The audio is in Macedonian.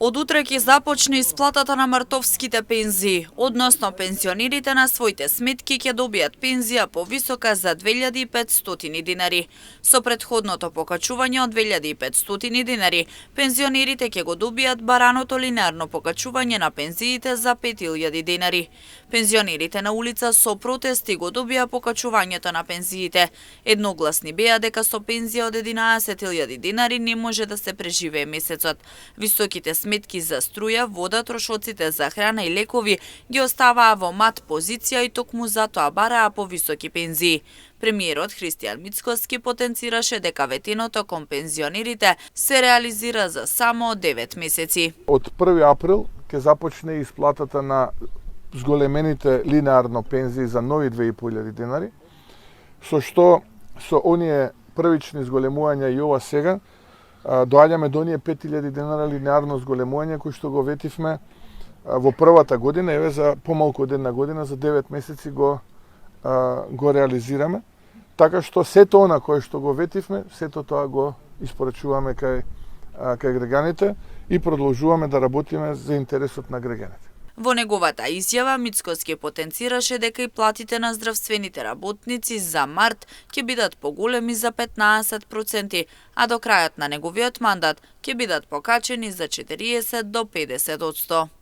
Од утре ќе започне исплатата на мартовските пензии, односно пензионерите на своите сметки ќе добијат пензија повисока за 2500 динари. Со претходното покачување од 2500 динари, пензионерите ќе го добијат бараното линеарно покачување на пензиите за 5000 динари. Пензионерите на улица со протести го добија покачувањето на пензиите. Едногласни беа дека со пензија од 11.000 динари не може да се преживее месецот. Високите сметки за струја, вода, трошоците за храна и лекови ги оставаа во мат позиција и токму затоа бараа повисоки пензии. Премиерот Христијан Мицкоски потенцираше дека ветеното кон пензионерите се реализира за само 9 месеци. Од 1 април ќе започне исплатата на зголемените линеарно пензии за нови 2500 динари, со што со оние првични зголемувања и ова сега доаѓаме до оние 5000 денара линеарно зголемување кои што го ветивме во првата година, еве за помалку од една година, за 9 месеци го реализираме. Така што сето она кое што го ветивме, сето тоа го испорачуваме кај граѓаните и продолжуваме да работиме за интересот на граѓаните. Во неговата изјава Мицкоски потенцираше дека и платите на здравствените работници за март ќе бидат поголеми за 15%, а до крајот на неговиот мандат ќе бидат покачени за 40 до 50%.